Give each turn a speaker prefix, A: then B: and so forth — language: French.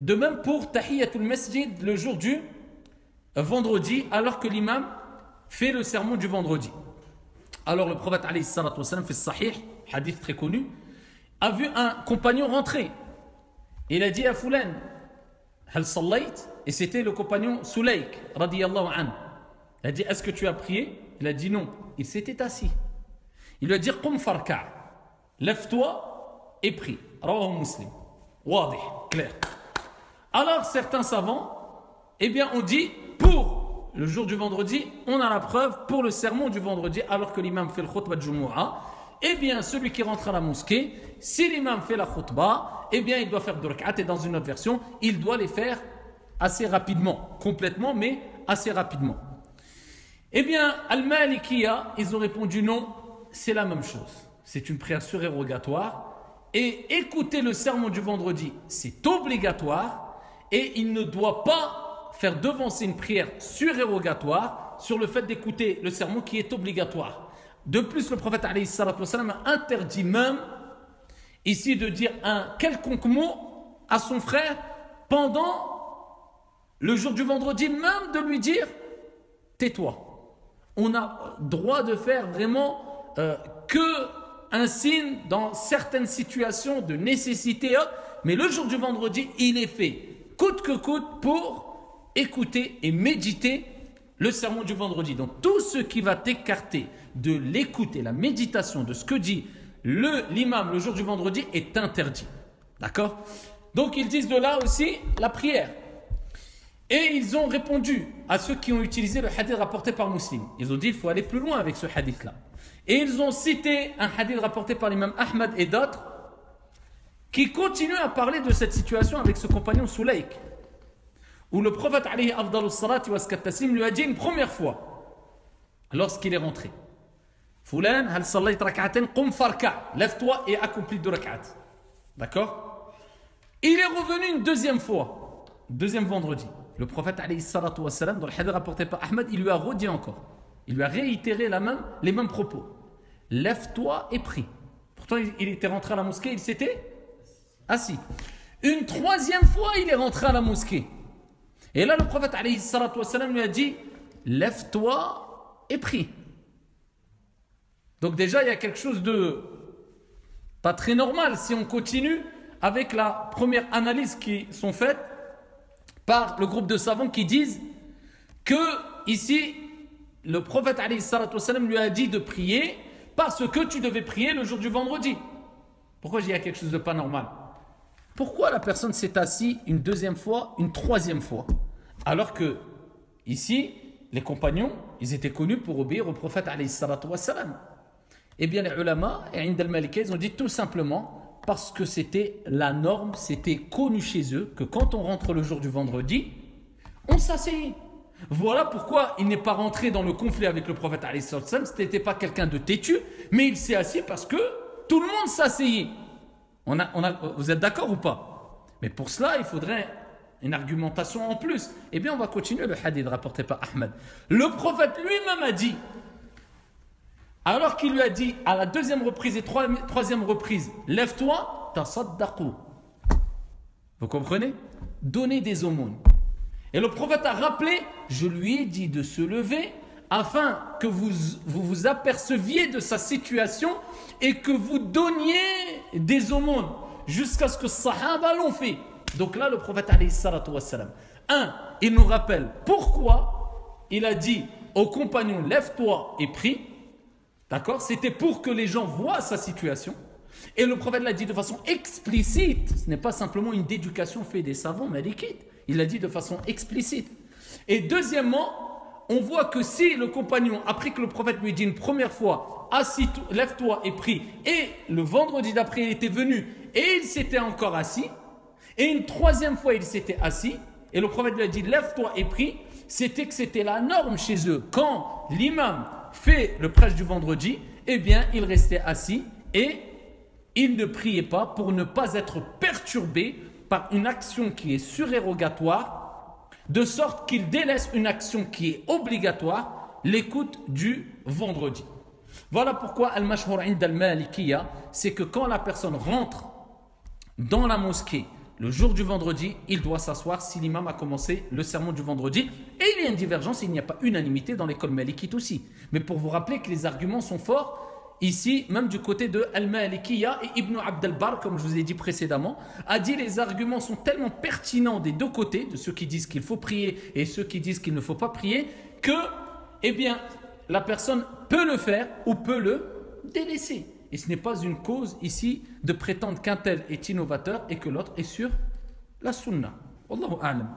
A: De même pour Tahiyatul Masjid le jour du vendredi, alors que l'imam fait le sermon du vendredi. Alors le prophète alayhi salatu wassalam fait sahih, hadith très connu, a vu un compagnon rentrer. Il a dit à Fulan, Hal sallayt? Et c'était le compagnon Sulaik, radiyallahu anhu. Il a dit, est-ce que tu as prié? Il a dit non. Il s'était assis. Il lui a dit, Qum farka', lève-toi et prie. Rawahu Muslim. Wadih, clair. Alors certains savants, eh bien on dit, pour le jour du vendredi, on a la preuve pour le sermon du vendredi, alors que l'imam fait le khutbah de Jumu'ah. Eh bien celui qui rentre à la mosquée, si l'imam fait la khutbah, eh bien il doit faire deux rak'at, et dans une autre version, il doit les faire assez rapidement, complètement, mais assez rapidement. Eh bien, Al-Malikiya, ils ont répondu non, c'est la même chose. C'est une prière surérogatoire. Et écouter le sermon du vendredi, c'est obligatoire. Et il ne doit pas faire devancer une prière surérogatoire sur le fait d'écouter le sermon qui est obligatoire. De plus, le prophète alayhi salatu wassalam a interdit même ici de dire un quelconque mot à son frère pendant le jour du vendredi, même de lui dire tais-toi. On a droit de faire vraiment que un signe dans certaines situations de nécessité, mais le jour du vendredi, il est fait coûte que coûte pour écouter et méditer le sermon du vendredi. Donc tout ce qui va t'écarter de l'écoute et la méditation de ce que dit l'imam le jour du vendredi est interdit. D'accord? Donc ils disent de là aussi la prière. Et ils ont répondu à ceux qui ont utilisé le hadith rapporté par Muslim. Ils ont dit il faut aller plus loin avec ce hadith-là. Et ils ont cité un hadith rapporté par l'imam Ahmad et d'autres qui continuent à parler de cette situation avec ce compagnon Sulaik, où le prophète alayhi afdalus salati wa taslim lui a dit une première fois lorsqu'il est rentré, Fulan hal sallayt rak'atan qum farka', lève-toi et accomplis 2 rak'at. D'accord? Il est revenu une deuxième fois, deuxième vendredi. Le prophète alayhi salatu wa salam, dans le hadith rapporté par Ahmad, il lui a redit encore, il lui a réitéré les mêmes propos. Lève-toi et prie. Pourtant il était rentré à la mosquée, il s'était assis. Une troisième fois, il est rentré à la mosquée. Et là, le prophète alayhi salatu wa salam lui a dit lève-toi et prie. Donc déjà, il y a quelque chose de pas très normal si on continue avec la première analyse qui sont faites par le groupe de savants qui disent que ici, le prophète alayhi salatu wa salam lui a dit de prier parce que tu devais prier le jour du vendredi. Pourquoi il y a quelque chose de pas normal? Pourquoi la personne s'est assise une deuxième fois, une troisième fois? Alors que, ici, les compagnons, ils étaient connus pour obéir au prophète alayhi salatu wa salam. Eh bien, les ulama et Ind al-Malika, ils ont dit tout simplement parce que c'était la norme, c'était connu chez eux que quand on rentre le jour du vendredi, on s'asseyait. Voilà pourquoi il n'est pas rentré dans le conflit avec le prophète alayhi salatu wa salam. Ce n'était pas quelqu'un de têtu, mais il s'est assis parce que tout le monde s'asseyait. Vous êtes d'accord ou pas? Mais pour cela, il faudrait une argumentation en plus. Eh bien, on va continuer le hadith rapporté par Ahmad. Le prophète lui-même a dit, alors qu'il lui a dit à la deuxième reprise et troisième reprise, lève-toi, tasaddaqu. Vous comprenez? Donnez des aumônes. Et le prophète a rappelé, je lui ai dit de se lever afin que vous aperceviez de sa situation et que vous donniez des aumônes jusqu'à ce que Sahaba l'ont fait. Donc là, le prophète alayhi salatu wassalam, il nous rappelle pourquoi il a dit aux compagnons lève-toi et prie. D'accord? C'était pour que les gens voient sa situation. Et le prophète l'a dit de façon explicite. Ce n'est pas simplement une déducation faite des savants malikites. Il l'a dit de façon explicite. Et deuxièmement, on voit que si le compagnon, après que le prophète lui dit une première fois, lève-toi et prie, et le vendredi d'après il était venu et il s'était encore assis, et une troisième fois il s'était assis, et le prophète lui a dit lève-toi et prie, c'était la norme chez eux. Quand l'imam fait le prêche du vendredi, eh bien il restait assis et il ne priait pas pour ne pas être perturbé par une action qui est surérogatoire, de sorte qu'il délaisse une action qui est obligatoire, l'écoute du vendredi. Voilà pourquoi Al-Mashhur Ind al-Malikiya, c'est que quand la personne rentre dans la mosquée le jour du vendredi, il doit s'asseoir si l'imam a commencé le sermon du vendredi. Et il y a une divergence, il n'y a pas unanimité dans l'école malikite aussi. Mais pour vous rappeler que les arguments sont forts, ici, même du côté de Al-Malikiya et Ibn Abd al-Barr, comme je vous ai dit précédemment, a dit les arguments sont tellement pertinents des deux côtés, de ceux qui disent qu'il faut prier et ceux qui disent qu'il ne faut pas prier, que, eh bien, la personne peut le faire ou peut le délaisser. Et ce n'est pas une cause ici de prétendre qu'un tel est innovateur et que l'autre est sur la sunna. Wallahu a'lam.